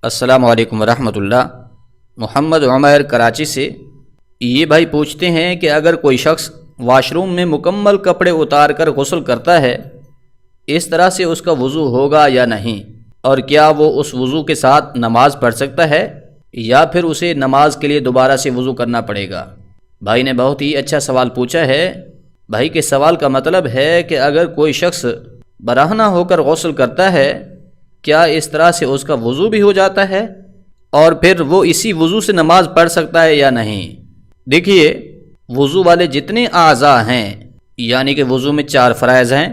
السلام علیکم ورحمۃ اللہ۔ محمد عمیر کراچی سے یہ بھائی پوچھتے ہیں کہ اگر کوئی شخص واش روم میں مکمل کپڑے اتار کر غسل کرتا ہے، اس طرح سے اس کا وضو ہوگا یا نہیں، اور کیا وہ اس وضو کے ساتھ نماز پڑھ سکتا ہے یا پھر اسے نماز کے لیے دوبارہ سے وضو کرنا پڑے گا؟ بھائی نے بہت ہی اچھا سوال پوچھا ہے۔ بھائی کے سوال کا مطلب ہے کہ اگر کوئی شخص برہنہ ہو کر غسل کرتا ہے، کیا اس طرح سے اس کا وضو بھی ہو جاتا ہے اور پھر وہ اسی وضو سے نماز پڑھ سکتا ہے یا نہیں؟ دیکھیے، وضو والے جتنے اعضاء ہیں، یعنی کہ وضو میں 4 فرائض ہیں۔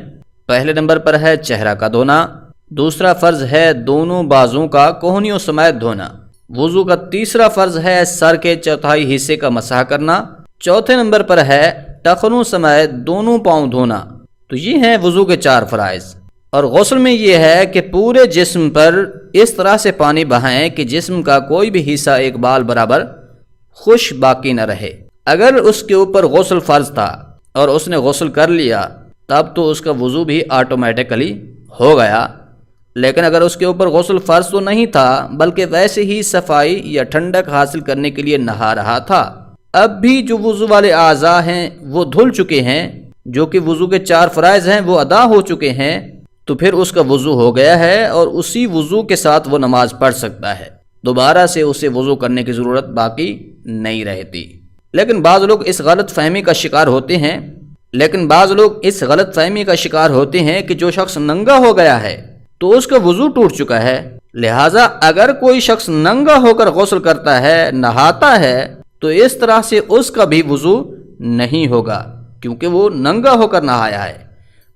پہلے نمبر پر ہے چہرہ کا دھونا، دوسرا فرض ہے دونوں بازوں کا کوہنیوں سمیت دھونا، وضو کا تیسرا فرض ہے سر کے چوتھائی حصے کا مسح کرنا، چوتھے نمبر پر ہے ٹخنوں سمیت دونوں پاؤں دھونا۔ تو یہ ہیں وضو کے 4 فرائض۔ اور غسل میں یہ ہے کہ پورے جسم پر اس طرح سے پانی بہائیں کہ جسم کا کوئی بھی حصہ ایک بال برابر خشک باقی نہ رہے۔ اگر اس کے اوپر غسل فرض تھا اور اس نے غسل کر لیا، تب تو اس کا وضو بھی آٹومیٹکلی ہو گیا، لیکن اگر اس کے اوپر غسل فرض تو نہیں تھا بلکہ ویسے ہی صفائی یا ٹھنڈک حاصل کرنے کے لیے نہا رہا تھا، اب بھی جو وضو والے اعضاء ہیں وہ دھل چکے ہیں، جو کہ وضو کے 4 فرائض ہیں وہ ادا ہو چکے ہیں، تو پھر اس کا وضو ہو گیا ہے اور اسی وضو کے ساتھ وہ نماز پڑھ سکتا ہے، دوبارہ سے اسے وضو کرنے کی ضرورت باقی نہیں رہتی۔ لیکن بعض لوگ اس غلط فہمی کا شکار ہوتے ہیں کہ جو شخص ننگا ہو گیا ہے تو اس کا وضو ٹوٹ چکا ہے، لہٰذا اگر کوئی شخص ننگا ہو کر غسل کرتا ہے، نہاتا ہے، تو اس طرح سے اس کا بھی وضو نہیں ہوگا کیونکہ وہ ننگا ہو کر نہایا ہے،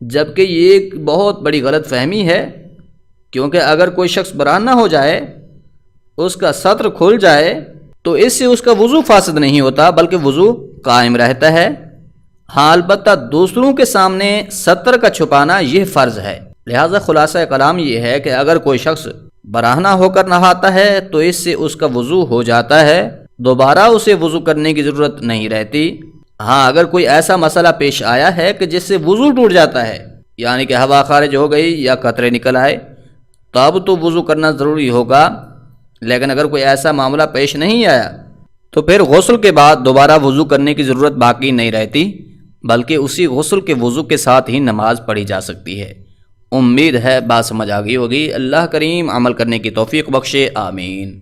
جبکہ یہ ایک بہت بڑی غلط فہمی ہے، کیونکہ اگر کوئی شخص برہنہ ہو جائے، اس کا سطر کھل جائے، تو اس سے اس کا وضو فاسد نہیں ہوتا بلکہ وضو قائم رہتا ہے۔ ہاں، البتہ دوسروں کے سامنے سطر کا چھپانا یہ فرض ہے۔ لہذا خلاصہ کلام یہ ہے کہ اگر کوئی شخص برہنہ ہو کر نہاتا ہے تو اس سے اس کا وضو ہو جاتا ہے، دوبارہ اسے وضو کرنے کی ضرورت نہیں رہتی۔ ہاں، اگر کوئی ایسا مسئلہ پیش آیا ہے کہ جس سے وضو ٹوٹ جاتا ہے، یعنی کہ ہوا خارج ہو گئی یا قطرے نکل آئے، تب تو وضو کرنا ضروری ہوگا، لیکن اگر کوئی ایسا معاملہ پیش نہیں آیا تو پھر غسل کے بعد دوبارہ وضو کرنے کی ضرورت باقی نہیں رہتی، بلکہ اسی غسل کے وضو کے ساتھ ہی نماز پڑھی جا سکتی ہے۔ امید ہے بات سمجھ آ گئی ہوگی۔ اللہ کریم عمل کرنے کی توفیق بخشے، آمین۔